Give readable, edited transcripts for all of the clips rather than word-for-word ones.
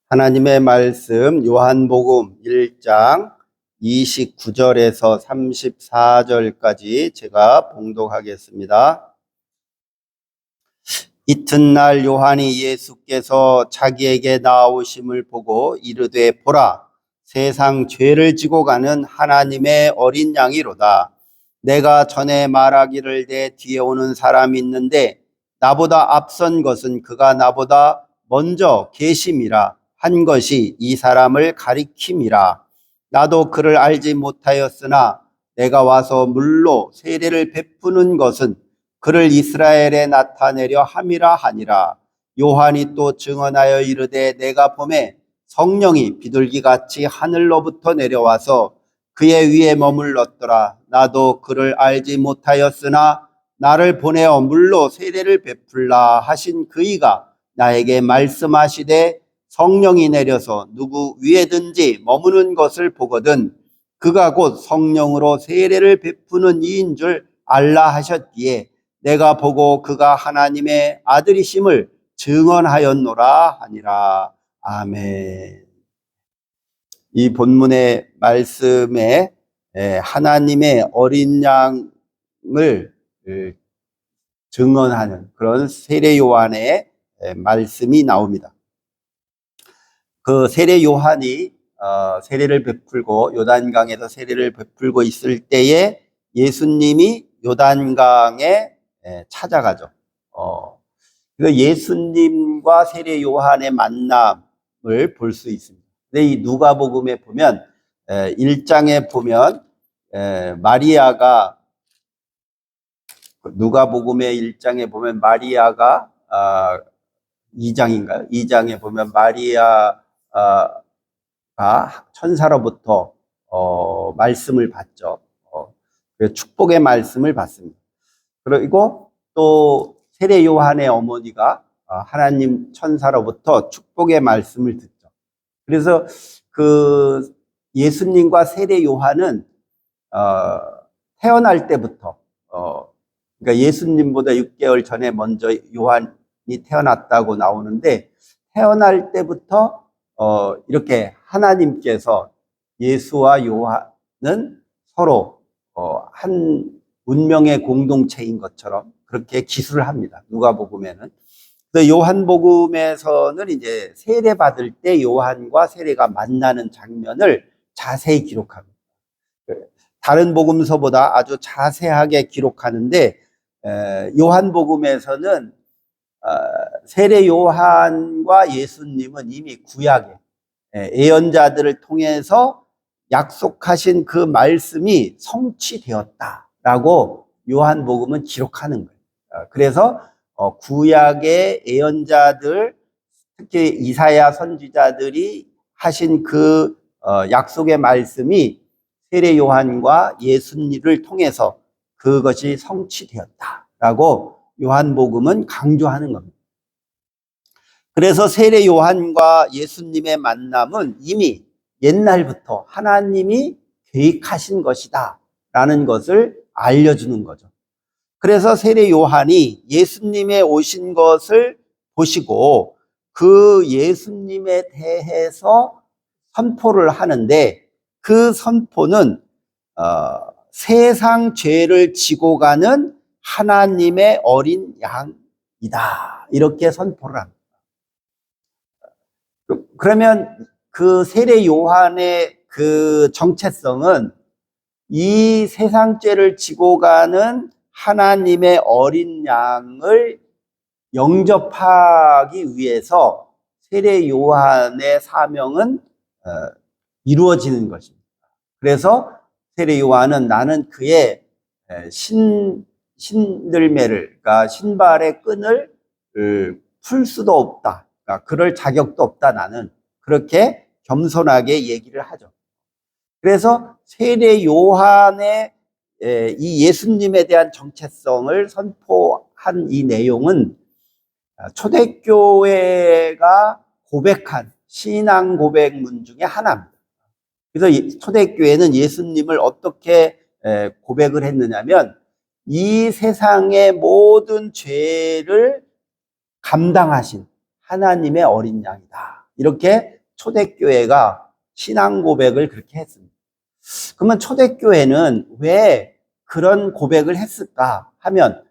하나님의 말씀 요한복음 1장 29절에서 34절까지 제가 봉독하겠습니다. 이튿날 요한이 예수께서 자기에게 나오심을 보고 이르되 보라, 세상 죄를 지고 가는 하나님의 어린 양이로다. 내가 전에 말하기를 내 뒤에 오는 사람이 있는데 나보다 앞선 것은 그가 나보다 먼저 계심이라 한 것이 이 사람을 가리킴이라. 나도 그를 알지 못하였으나 내가 와서 물로 세례를 베푸는 것은 그를 이스라엘에 나타내려 함이라 하니라. 요한이 또 증언하여 이르되 내가 보매 성령이 비둘기같이 하늘로부터 내려와서 그의 위에 머물렀더라. 나도 그를 알지 못하였으나 나를 보내어 물로 세례를 베풀라 하신 그이가 나에게 말씀하시되 성령이 내려서 누구 위에든지 머무는 것을 보거든 그가 곧 성령으로 세례를 베푸는 이인 줄 알라 하셨기에 내가 보고 그가 하나님의 아들이심을 증언하였노라 하니라. 아멘. 이 본문의 말씀에 하나님의 어린 양을 증언하는 그런 세례 요한의 말씀이 나옵니다. 그 세례 요한이 세례를 베풀고 요단강에서 세례를 베풀고 있을 때에 예수님이 요단강에 찾아가죠. 그래서 예수님과 세례 요한의 만남을 볼 수 있습니다. 근데 이 누가복음에 보면 1장에 보면 마리아가 누가복음의 1장에 보면 마리아가 2장인가요? 2장에 보면 마리아가 천사로부터 말씀을 받죠. 축복의 말씀을 받습니다. 그리고 또 세례 요한의 어머니가 하나님 천사로부터 축복의 말씀을 듣죠. 그래서 그 예수님과 세례 요한은 태어날 때부터 그러니까 예수님보다 6개월 전에 먼저 요한이 태어났다고 나오는데 태어날 때부터 이렇게 하나님께서 예수와 요한은 서로 한 운명의 공동체인 것처럼 그렇게 기술을 합니다. 누가복음에는. 요한복음에서는 이제 세례 받을 때 요한과 세례가 만나는 장면을 자세히 기록합니다. 다른 복음서보다 아주 자세하게 기록하는데 요한복음에서는 세례 요한과 예수님은 이미 구약에 예언자들을 통해서 약속하신 그 말씀이 성취되었다라고 요한복음은 기록하는 거예요. 그래서 구약의 예언자들, 특히 이사야 선지자들이 하신 그 약속의 말씀이 세례 요한과 예수님을 통해서 그것이 성취되었다라고 요한복음은 강조하는 겁니다. 그래서 세례 요한과 예수님의 만남은 이미 옛날부터 하나님이 계획하신 것이다 라는 것을 알려주는 거죠. 그래서 세례 요한이 예수님의 오신 것을 보시고 그 예수님에 대해서 선포를 하는데 그 선포는 세상 죄를 지고 가는 하나님의 어린 양이다 이렇게 선포를 합니다. 그러면 그 세례 요한의 그 정체성은 이 세상 죄를 지고 가는 하나님의 어린 양을 영접하기 위해서 세례 요한의 사명은 이루어지는 것입니다. 그래서 세례 요한은 나는 그의 신들매를, 그러니까 신발의 끈을 풀 수도 없다. 그러니까 그럴 자격도 없다 나는. 그렇게 겸손하게 얘기를 하죠. 그래서 세례 요한의 이 예수님에 대한 정체성을 선포한 이 내용은 초대교회가 고백한 신앙 고백문 중에 하나입니다. 그래서 초대교회는 예수님을 어떻게 고백을 했느냐면 이 세상의 모든 죄를 감당하신 하나님의 어린 양이다. 이렇게 초대교회가 신앙 고백을 그렇게 했습니다. 그러면 초대교회는 왜 그런 고백을 했을까 하면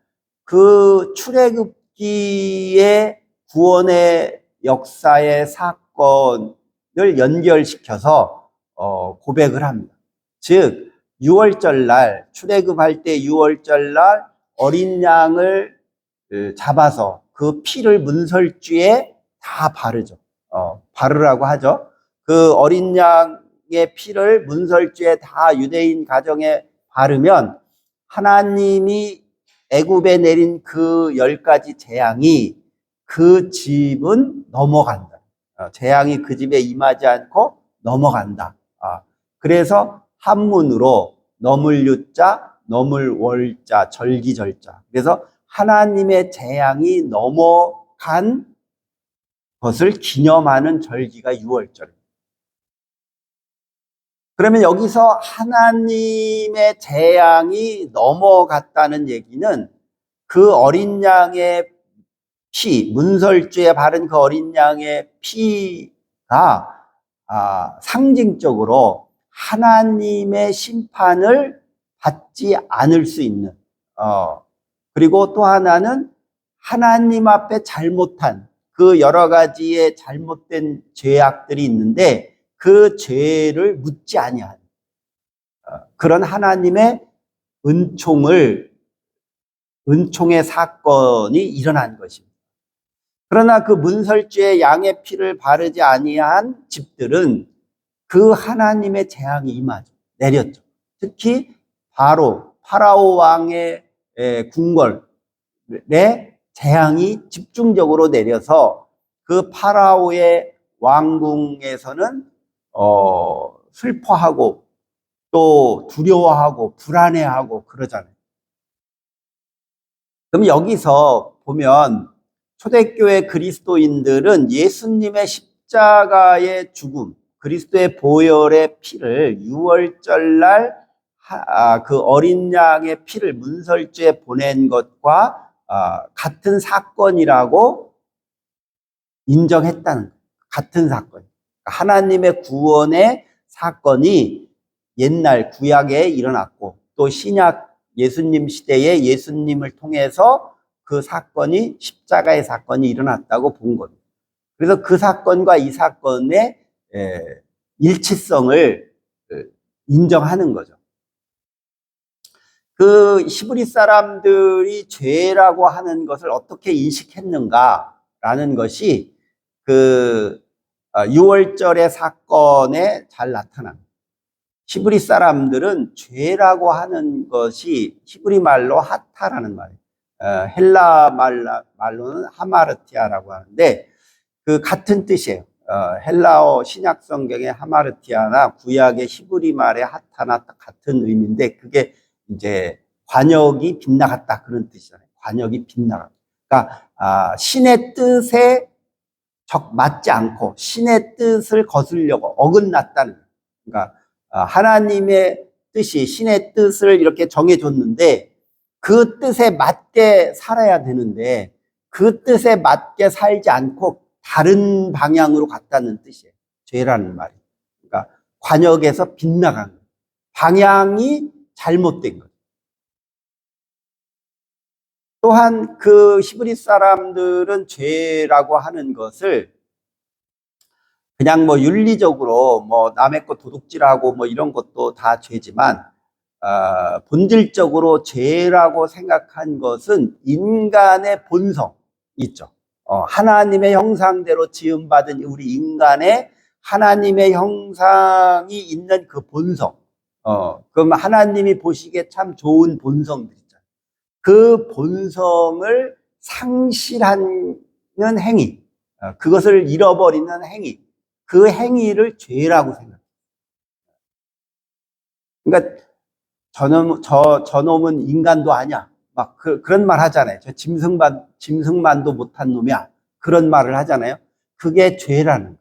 그 출애굽기의 구원의 역사의 사건을 연결시켜서 고백을 합니다. 즉 6월절 날 출애굽할 때 6월절 날 어린 양을 잡아서 그 피를 문설주에 다 바르죠. 바르라고 하죠. 그 어린 양의 피를 문설주에 다 유대인 가정에 바르면 하나님이 애굽에 내린 그 10가지 재앙이 그 집은 넘어간다. 재앙이 그 집에 임하지 않고 넘어간다. 그래서 한문으로 너물유자, 너물월자, 절기절자. 그래서 하나님의 재앙이 넘어간 것을 기념하는 절기가 6월절입니다. 그러면 여기서 하나님의 재앙이 넘어갔다는 얘기는 그 어린 양의 피, 문설주에 바른 그 어린 양의 피가 상징적으로 하나님의 심판을 받지 않을 수 있는, 그리고 또 하나는 하나님 앞에 잘못한 그 여러 가지의 잘못된 죄악들이 있는데 그 죄를 묻지 아니한 그런 하나님의 은총의 사건이 일어난 것입니다. 그러나 그 문설주에 양의 피를 바르지 아니한 집들은 그 하나님의 재앙이 임하죠. 내렸죠. 특히 파라오 왕의 궁궐에 재앙이 집중적으로 내려서 그 파라오의 왕궁에서는 슬퍼하고 또 두려워하고 불안해하고 그러잖아요. 그럼 여기서 보면 초대교회 그리스도인들은 예수님의 십자가의 죽음, 그리스도의 보혈의 피를 6월절 날 그 어린 양의 피를 문설주에 보낸 것과 같은 사건이라고 인정했다는 거예요. 같은 사건. 하나님의 구원의 사건이 옛날 구약에 일어났고 또 신약 예수님 시대에 예수님을 통해서 그 사건이 십자가의 사건이 일어났다고 본 겁니다. 그래서 그 사건과 이 사건의 일치성을 인정하는 거죠. 그 히브리 사람들이 죄라고 하는 것을 어떻게 인식했는가라는 것이 그 6월절의 사건에 잘 나타납니다. 히브리 사람들은 죄라고 하는 것이 히브리 말로 하타라는 말이에요. 헬라 말로는 하마르티아라고 하는데 그 같은 뜻이에요. 헬라어 신약 성경의 하마르티아나 구약의 히브리 말의 하타나 같은 의미인데 그게 이제 관역이 빗나갔다 그런 뜻이잖아요. 관역이 빗나갔다. 그러니까 신의 뜻에 맞지 않고 신의 뜻을 거스르려고 어긋났다는. 그러니까 하나님의 뜻이 신의 뜻을 이렇게 정해줬는데 그 뜻에 맞게 살아야 되는데 그 뜻에 맞게 살지 않고 다른 방향으로 갔다는 뜻이에요. 죄라는 말이. 그러니까 관역에서 빗나간 거예요. 방향이 잘못된 거예요. 또한 그 히브리 사람들은 죄라고 하는 것을 그냥 뭐 윤리적으로 뭐 남의 거 도둑질하고 뭐 이런 것도 다 죄지만 본질적으로 죄라고 생각한 것은 인간의 본성 있죠. 하나님의 형상대로 지음받은 우리 인간의 하나님의 형상이 있는 그 본성. 그럼 하나님이 보시기에 참 좋은 본성들 있잖아요. 그 본성을 상실하는 행위, 그것을 잃어버리는 행위, 그 행위를 죄라고 생각해요. 그러니까 저놈은 인간도 아니야. 막 그런 말 하잖아요. 저 짐승만도 못한 놈이야. 그런 말을 하잖아요. 그게 죄라는 거예요.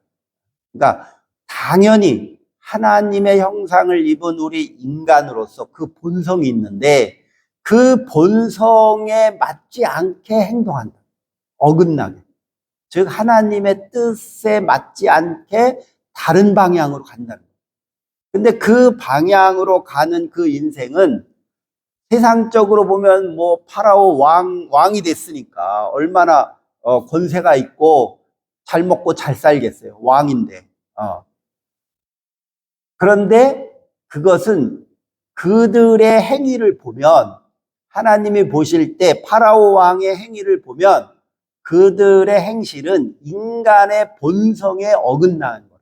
그러니까 당연히 하나님의 형상을 입은 우리 인간으로서 그 본성이 있는데 그 본성에 맞지 않게 행동한다. 어긋나게. 즉 하나님의 뜻에 맞지 않게 다른 방향으로 간다는 거예요. 근데 그 방향으로 가는 그 인생은 세상적으로 보면 뭐 파라오 왕이 됐으니까 얼마나 권세가 있고 잘 먹고 잘 살겠어요. 왕인데. 그런데 그것은 그들의 행위를 보면, 하나님이 보실 때 파라오 왕의 행위를 보면 그들의 행실은 인간의 본성에 어긋나는 거예요.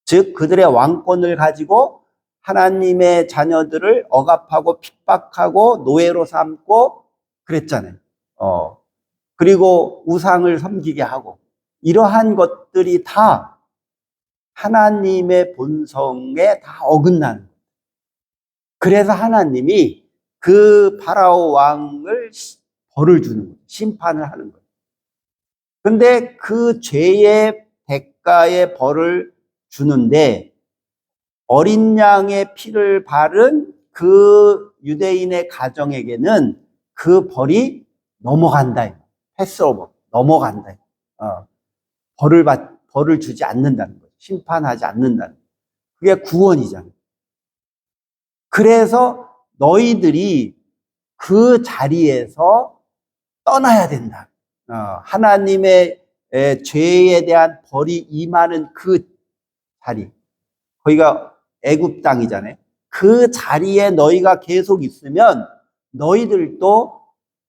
즉 그들의 왕권을 가지고 하나님의 자녀들을 억압하고 핍박하고 노예로 삼고 그랬잖아요. 그리고 우상을 섬기게 하고, 이러한 것들이 다 하나님의 본성에 다 어긋나는 거예요. 그래서 하나님이 그 파라오 왕을 벌을 주는 거예요. 심판을 하는 거예요. 근데 그 죄의 대가의 벌을 주는데 어린 양의 피를 바른 그 유대인의 가정에게는 그 벌이 넘어간다. 패스오버, 넘어간다. 벌을 주지 않는다는 거죠. 심판하지 않는다는 거죠. 그게 구원이잖아요. 그래서 너희들이 그 자리에서 떠나야 된다. 하나님의 죄에 대한 벌이 임하는 그 자리, 거기가 애굽 땅이잖아요. 그 자리에 너희가 계속 있으면 너희들도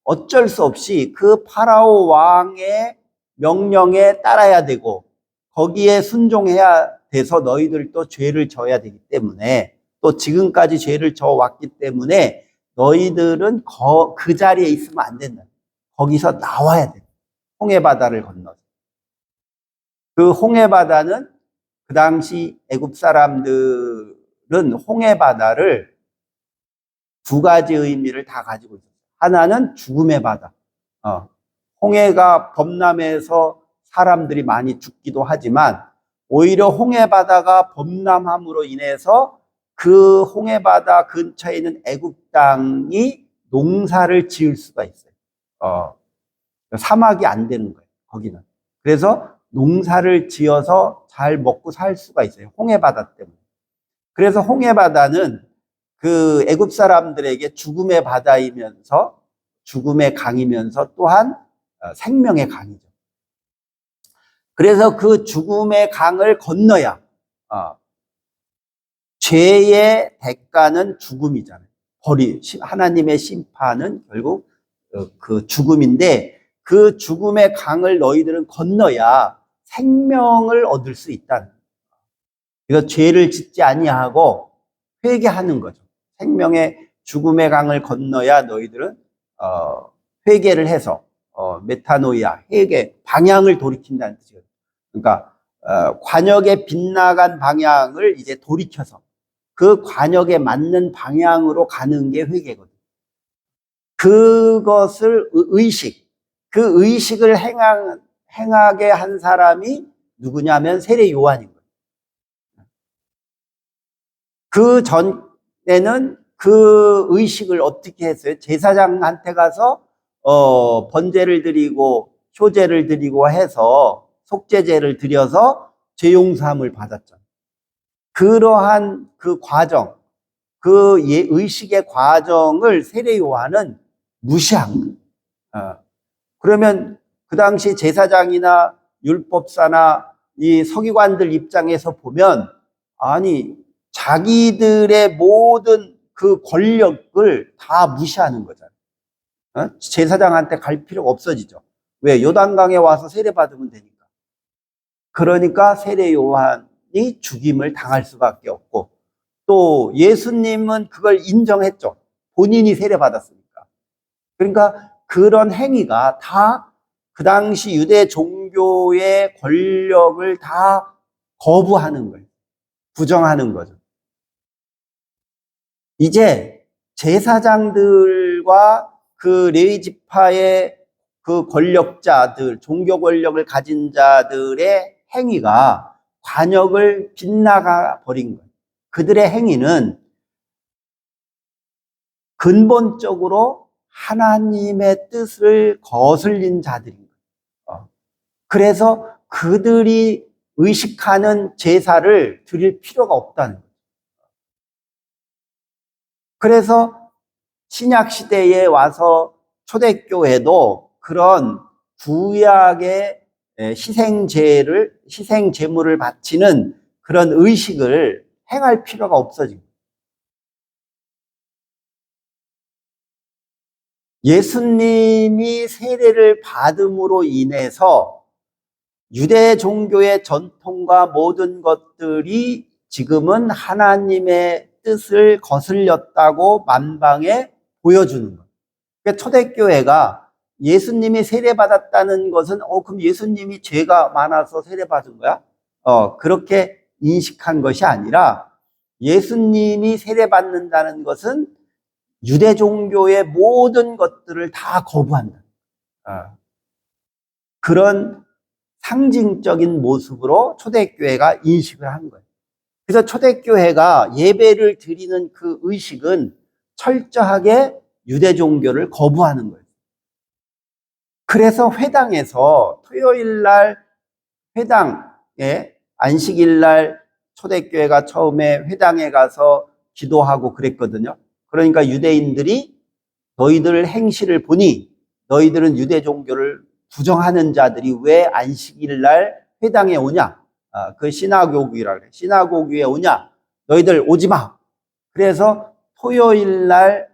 어쩔 수 없이 그 파라오 왕의 명령에 따라야 되고 거기에 순종해야 돼서 너희들도 죄를 져야 되기 때문에, 또 지금까지 죄를 져왔기 때문에 너희들은 그 자리에 있으면 안 된다. 거기서 나와야 돼. 홍해바다를 건너서. 그 홍해바다는 그 당시 애굽 사람들은 홍해바다를 두 가지 의미를 다 가지고 있어요. 하나는 죽음의 바다. 홍해가 범람해서 사람들이 많이 죽기도 하지만 오히려 홍해바다가 범람함으로 인해서 그 홍해바다 근처에 있는 애굽 땅이 농사를 지을 수가 있어요. 사막이 안 되는 거예요, 거기는. 그래서 농사를 지어서 잘 먹고 살 수가 있어요, 홍해바다 때문에. 그래서 홍해바다는 그 애굽 사람들에게 죽음의 바다이면서 죽음의 강이면서 또한 생명의 강이죠. 그래서 그 죽음의 강을 건너야 죄의 대가는 죽음이잖아요. 하나님의 심판은 결국 그 죽음인데, 그 죽음의 강을 너희들은 건너야 생명을 얻을 수 있다는 거예요. 그래서 죄를 짓지 아니하고 회개하는 거죠. 생명의 죽음의 강을 건너야 너희들은 회개를 해서 메타노이아, 회개, 방향을 돌이킨다는 뜻이에요. 그러니까 관역에 빗나간 방향을 이제 돌이켜서 그 관역에 맞는 방향으로 가는 게 회개거든요. 그것을 그 의식을 행하게 한 사람이 누구냐면 세례 요한인 거예요. 그 전에는 그 의식을 어떻게 했어요? 제사장한테 가서 번제를 드리고 효제를 드리고 해서 속죄제를 드려서 죄 용서함을 받았죠. 그러한 그 과정, 그 의식의 과정을 세례 요한은 무시한 거예요. 그러면 그 당시 제사장이나 율법사나 이 서기관들 입장에서 보면, 아니 자기들의 모든 그 권력을 다 무시하는 거잖아요. 제사장한테 갈 필요가 없어지죠. 왜? 요단강에 와서 세례 받으면 되니까. 그러니까 세례 요한이 죽임을 당할 수밖에 없고, 또 예수님은 그걸 인정했죠. 본인이 세례 받았으니까. 그러니까 그런 행위가 다 그 당시 유대 종교의 권력을 다 거부하는 거예요. 부정하는 거죠. 이제 제사장들과 그 레위 지파의 그 권력자들, 종교 권력을 가진 자들의 행위가 관역을 빗나가 버린 거예요. 그들의 행위는 근본적으로 하나님의 뜻을 거슬린 자들인 거예요. 그래서 그들이 의식하는 제사를 드릴 필요가 없다는 거예요. 그래서 신약 시대에 와서 초대교회도 그런 구약의 희생 제물을 바치는 그런 의식을 행할 필요가 없어진 거예요. 예수님이 세례를 받음으로 인해서 유대 종교의 전통과 모든 것들이 지금은 하나님의 뜻을 거슬렸다고 만방에 보여주는 거예요. 그러니까 초대교회가 예수님이 세례받았다는 것은 그럼 예수님이 죄가 많아서 세례받은 거야? 그렇게 인식한 것이 아니라 예수님이 세례받는다는 것은 유대 종교의 모든 것들을 다 거부한다. 그런 상징적인 모습으로 초대교회가 인식을 한 거예요. 그래서 초대교회가 예배를 드리는 그 의식은 철저하게 유대 종교를 거부하는 거예요. 그래서 회당에서 토요일 날 회당에 안식일 날 초대교회가 처음에 회당에 가서 기도하고 그랬거든요. 그러니까 유대인들이 너희들 행실을 보니 너희들은 유대 종교를 부정하는 자들이 왜 안식일 날 회당에 오냐? 그 시나고그라고 그래. 시나고그에 오냐? 너희들 오지 마. 그래서 토요일 날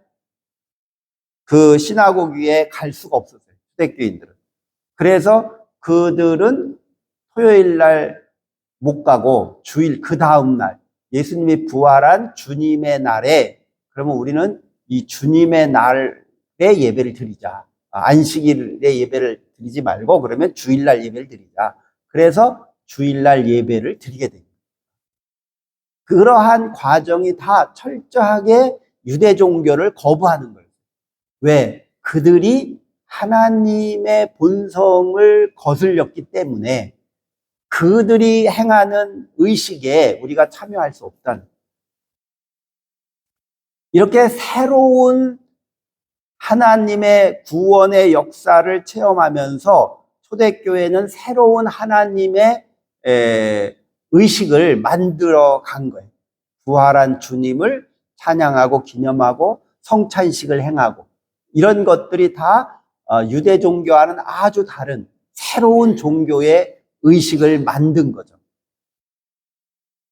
그 시나고그에 갈 수가 없었어요. 초대교인들은. 그래서 그들은 토요일 날 못 가고 주일 그 다음 날 예수님이 부활한 주님의 날에 그러면 우리는 이 주님의 날에 예배를 드리자. 안식일에 예배를 드리지 말고 그러면 주일날 예배를 드리자. 그래서 주일날 예배를 드리게 됩니다. 그러한 과정이 다 철저하게 유대 종교를 거부하는 거예요. 왜? 그들이 하나님의 본성을 거슬렸기 때문에 그들이 행하는 의식에 우리가 참여할 수 없다는 거예요. 이렇게 새로운 하나님의 구원의 역사를 체험하면서 초대교회는 새로운 하나님의 의식을 만들어 간 거예요. 부활한 주님을 찬양하고 기념하고 성찬식을 행하고 이런 것들이 다 유대 종교와는 아주 다른 새로운 종교의 의식을 만든 거죠.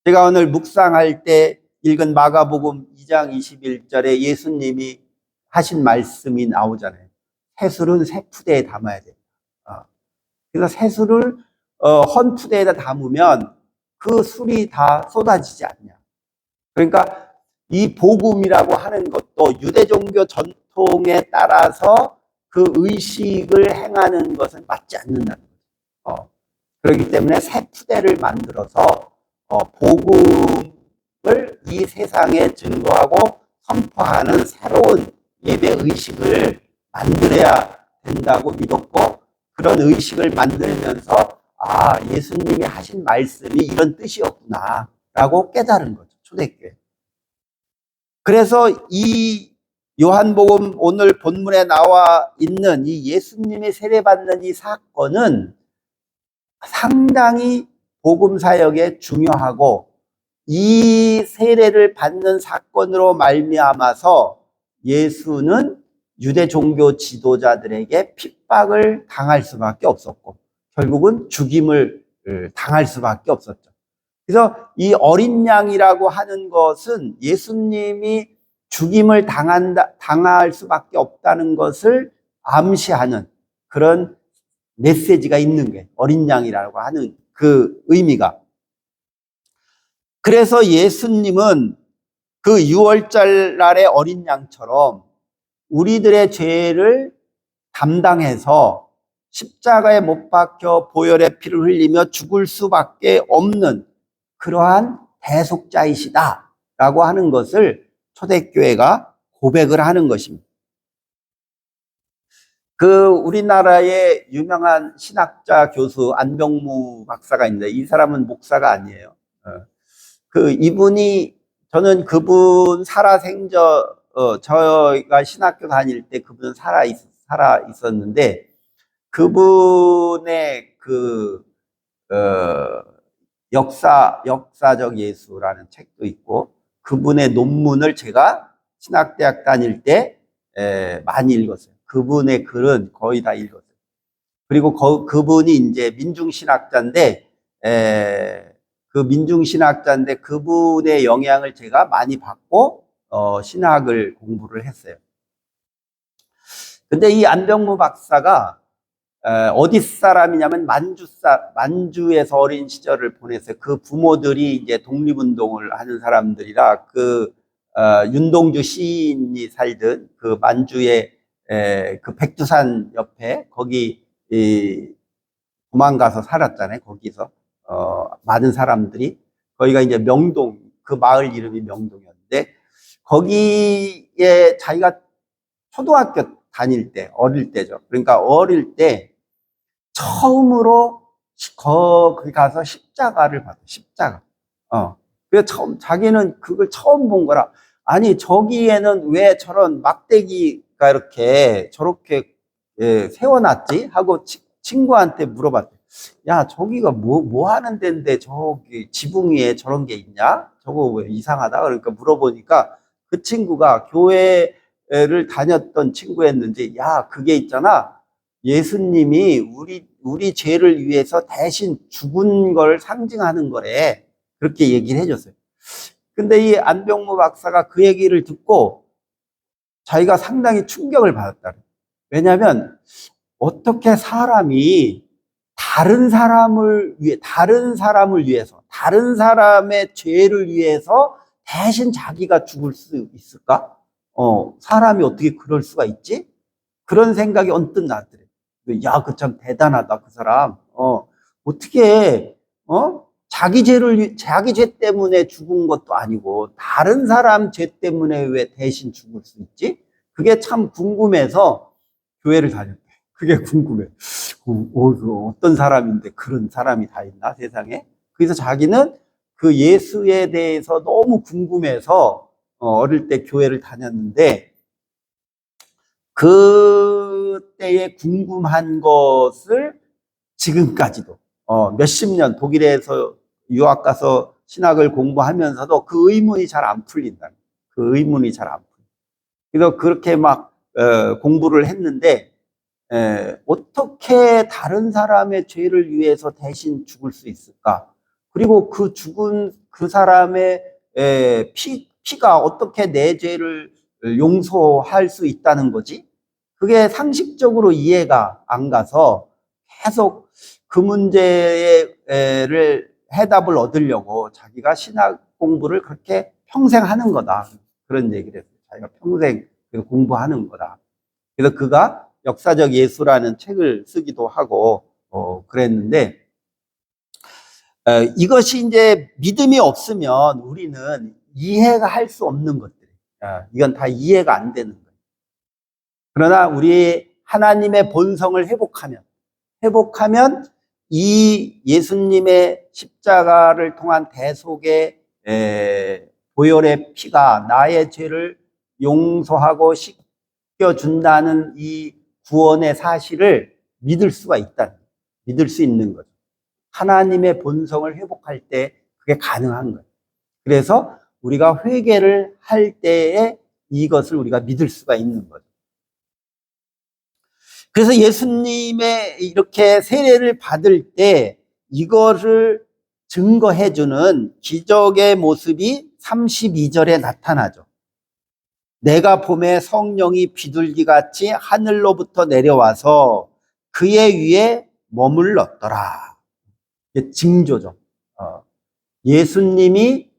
제가 오늘 묵상할 때 읽은 마가복음 2장 21절에 예수님이 하신 말씀이 나오잖아요. 새술은 새 푸대에 담아야 돼. 그래서 새술을 헌 푸대에다 담으면 그 술이 다 쏟아지지 않냐. 그러니까 이 복음이라고 하는 것도 유대 종교 전통에 따라서 그 의식을 행하는 것은 맞지 않는다는 거죠. 그렇기 때문에 새 푸대를 만들어서 복음을 이 세상에 증거하고 선포하는 새로운 예배 의식을 만들어야 된다고 믿었고 그런 의식을 만들면서 예수님이 하신 말씀이 이런 뜻이었구나 라고 깨달은 거죠. 초대교회. 그래서 이 요한복음 오늘 본문에 나와 있는 이 예수님이 세례받는 이 사건은 상당히 복음 사역에 중요하고 이 세례를 받는 사건으로 말미암아서 예수는 유대 종교 지도자들에게 핍박을 당할 수밖에 없었고 결국은 죽임을 당할 수밖에 없었죠. 그래서 이 어린 양이라고 하는 것은 예수님이 죽임을 당할 수밖에 없다는 것을 암시하는 그런 메시지가 있는 게 어린 양이라고 하는 그 의미가. 그래서 예수님은 그 유월절 날의 어린 양처럼 우리들의 죄를 담당해서 십자가에 못 박혀 보혈의 피를 흘리며 죽을 수밖에 없는 그러한 대속자이시다라고 하는 것을 초대교회가 고백을 하는 것입니다. 그 우리나라의 유명한 신학자 교수 안병무 박사가 있는데 이 사람은 목사가 아니에요. 이분이 저는 그분 저희가 신학교 다닐 때 그분 살아 있었는데 그분의 역사적 예수라는 책도 있고, 그분의 논문을 제가 신학대학 다닐 때 많이 읽었어요. 그분의 글은 거의 다 읽었어요. 그리고 그분이 이제 민중신학자인데, 그분의 영향을 제가 많이 받고 신학을 공부를 했어요. 근데 이 안병무 박사가 어디 사람이냐면 만주에서 어린 시절을 보냈어요. 그 부모들이 이제 독립운동을 하는 사람들이라, 윤동주 시인이 살던 그 만주의 그 백두산 옆에 거기 도망가서 살았잖아요. 거기서 많은 사람들이, 거기가 이제 명동, 그 마을 이름이 명동이었는데, 거기에 자기가 초등학교 다닐 때, 어릴 때죠. 그러니까 어릴 때 처음으로 거기 가서 십자가를 봤어요. 십자가. 그래서 자기는 그걸 처음 본 거라. 아니, 저기에는 왜 저런 막대기가 저렇게 세워놨지? 하고 친구한테 물어봤대요. 야, 저기가 뭐 하는 데인데 저기 지붕 위에 저런 게 있냐? 저거 왜 이상하다? 그러니까 물어보니까 그 친구가 교회를 다녔던 친구였는지, 야, 그게 있잖아. 예수님이 우리 죄를 위해서 대신 죽은 걸 상징하는 거래. 그렇게 얘기를 해줬어요. 근데 이 안병무 박사가 그 얘기를 듣고 자기가 상당히 충격을 받았다. 왜냐하면 어떻게 사람이 다른 사람을 위해서, 다른 사람의 죄를 위해서 대신 자기가 죽을 수 있을까? 사람이 어떻게 그럴 수가 있지? 그런 생각이 언뜻 나더래. 야, 그 참 대단하다, 그 사람. 어떻게, 자기 죄 때문에 죽은 것도 아니고, 다른 사람 죄 때문에 왜 대신 죽을 수 있지? 그게 참 궁금해서 교회를 다녔대. 그게 궁금해. 어떤 사람인데 그런 사람이 다 있나, 세상에? 그래서 자기는 그 예수에 대해서 너무 궁금해서 어릴 때 교회를 다녔는데, 그때의 궁금한 것을 지금까지도 몇십 년 독일에서 유학 가서 신학을 공부하면서도 그 의문이 잘 안 풀린다. 그 의문이 잘 안 풀려. 그래서 그렇게 막 공부를 했는데, 어떻게 다른 사람의 죄를 위해서 대신 죽을 수 있을까? 그리고 그 죽은 그 사람의 피가 어떻게 내 죄를 용서할 수 있다는 거지? 그게 상식적으로 이해가 안 가서 계속 그 문제를 해답을 얻으려고 자기가 신학 공부를 그렇게 평생 하는 거다. 그런 얘기를 했어요. 자기가 평생 공부하는 거다. 그래서 그가 역사적 예수라는 책을 쓰기도 하고 그랬는데, 이것이 이제 믿음이 없으면 우리는 이해가 할 수 없는 것들이에요. 이건 다 이해가 안 되는 거예요. 그러나 우리 하나님의 본성을 회복하면 이 예수님의 십자가를 통한 대속의 보혈의 피가 나의 죄를 용서하고 씻겨준다는 이 구원의 사실을 믿을 수 있는 거죠. 하나님의 본성을 회복할 때 그게 가능한 거예요. 그래서 우리가 회개를 할 때에 이것을 우리가 믿을 수가 있는 거죠. 그래서 예수님의 이렇게 세례를 받을 때 이거를 증거해주는 기적의 모습이 32절에 나타나죠. 내가 봄에 성령이 비둘기같이 하늘로부터 내려와서 그의 위에 머물렀더라. 이게 징조죠. 예수님이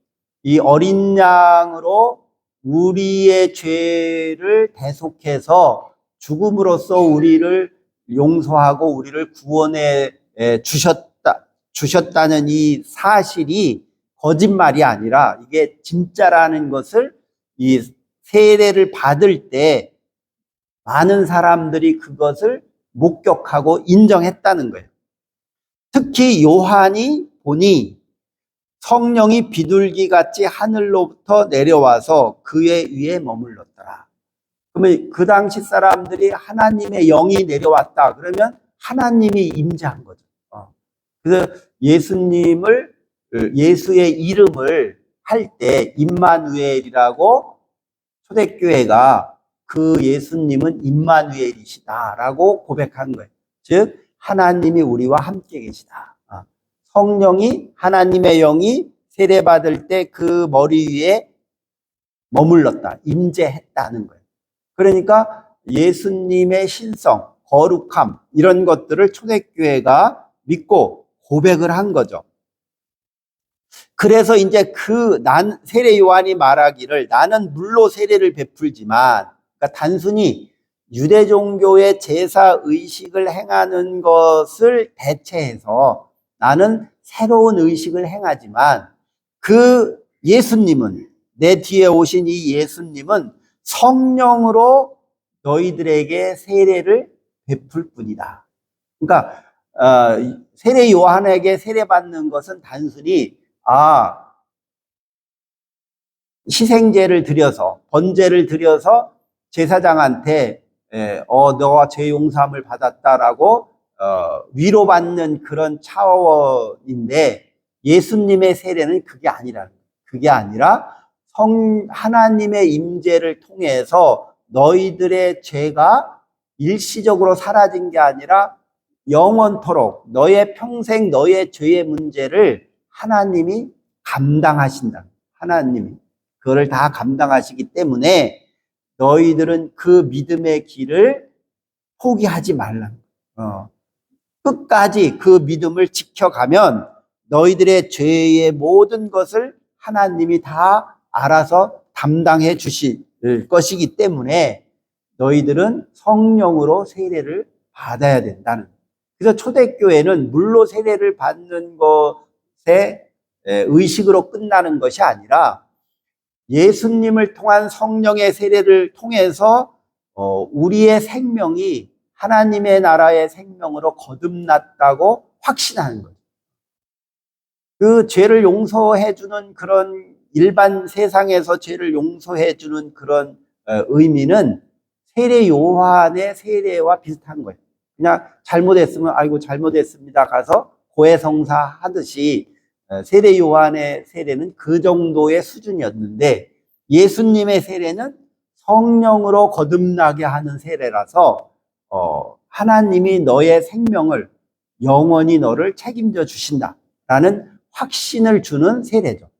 이 어린 양으로 우리의 죄를 대속해서 죽음으로써 우리를 용서하고 우리를 구원해 주셨다는 이 사실이 거짓말이 아니라 이게 진짜라는 것을 이 세례를 받을 때 많은 사람들이 그것을 목격하고 인정했다는 거예요. 특히 요한이 보니 성령이 비둘기같이 하늘로부터 내려와서 그의 위에 머물렀더라. 그러면 그 당시 사람들이 하나님의 영이 내려왔다 그러면 하나님이 임재한 거죠. 그래서 예수님을 예수의 이름을 할 때 임마누엘이라고 초대교회가 그 예수님은 임마누엘이시다라고 고백한 거예요. 즉 하나님이 우리와 함께 계시다. 성령이 하나님의 영이 세례받을 때 그 머리 위에 머물렀다. 임재했다는 거예요. 그러니까 예수님의 신성, 거룩함 이런 것들을 초대교회가 믿고 고백을 한 거죠. 그래서 이제 세례 요한이 말하기를 나는 물로 세례를 베풀지만, 그러니까 단순히 유대 종교의 제사 의식을 행하는 것을 대체해서 나는 새로운 의식을 행하지만 그 예수님은, 내 뒤에 오신 이 예수님은 성령으로 너희들에게 세례를 베풀 뿐이다. 그러니까 세례 요한에게 세례받는 것은 단순히 희생제를 드려서, 번제를 드려서 제사장한테 너와 죄 용서함을 받았다라고 위로받는 그런 차원인데, 예수님의 세례는 그게 아니라는 거예요. 그게 아니라 하나님의 임재를 통해서 너희들의 죄가 일시적으로 사라진 게 아니라 영원토록 너의 평생 너의 죄의 문제를 하나님이 감당하신다. 하나님이 그거를 다 감당하시기 때문에 너희들은 그 믿음의 길을 포기하지 말라. 끝까지 그 믿음을 지켜가면 너희들의 죄의 모든 것을 하나님이 다 알아서 담당해 주실 것이기 때문에 너희들은 성령으로 세례를 받아야 된다는. 그래서 초대교회는 물로 세례를 받는 것에 의식으로 끝나는 것이 아니라 예수님을 통한 성령의 세례를 통해서 우리의 생명이 하나님의 나라의 생명으로 거듭났다고 확신하는 거죠. 그 죄를 용서해 주는 그런 일반 세상에서 죄를 용서해 주는 그런 의미는 세례 요한의 세례와 비슷한 거예요. 그냥 잘못했으면 아이고 잘못했습니다 가서 고해성사 하듯이 세례 요한의 세례는 그 정도의 수준이었는데, 예수님의 세례는 성령으로 거듭나게 하는 세례라서 하나님이 너의 생명을 영원히 너를 책임져 주신다라는 확신을 주는 세례죠.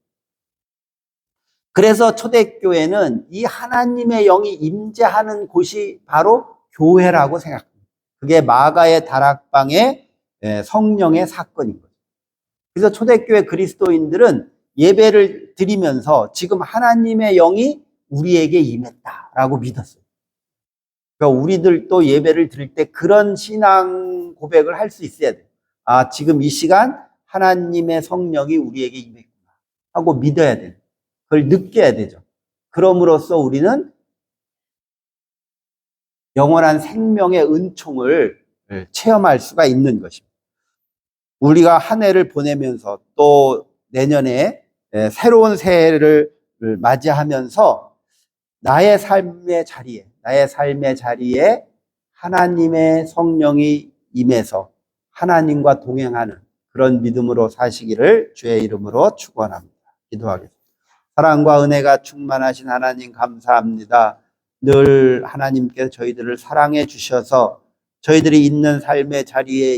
그래서 초대교회는 이 하나님의 영이 임재하는 곳이 바로 교회라고 생각합니다. 그게 마가의 다락방의 성령의 사건인 거죠. 그래서 초대교회 그리스도인들은 예배를 드리면서 지금 하나님의 영이 우리에게 임했다라고 믿었어요. 그러니까 우리들도 예배를 드릴 때 그런 신앙 고백을 할 수 있어야 돼요. 지금 이 시간 하나님의 성령이 우리에게 임했구나 하고 믿어야 돼요. 그걸 느껴야 되죠. 그럼으로써 우리는 영원한 생명의 은총을 체험할 수가 있는 것입니다. 우리가 한 해를 보내면서 또 내년에 새로운 새해를 맞이하면서 나의 삶의 자리에 하나님의 성령이 임해서 하나님과 동행하는 그런 믿음으로 사시기를 주의 이름으로 축원합니다. 기도하겠습니다. 사랑과 은혜가 충만하신 하나님 감사합니다. 늘 하나님께서 저희들을 사랑해 주셔서 저희들이 있는 삶의 자리에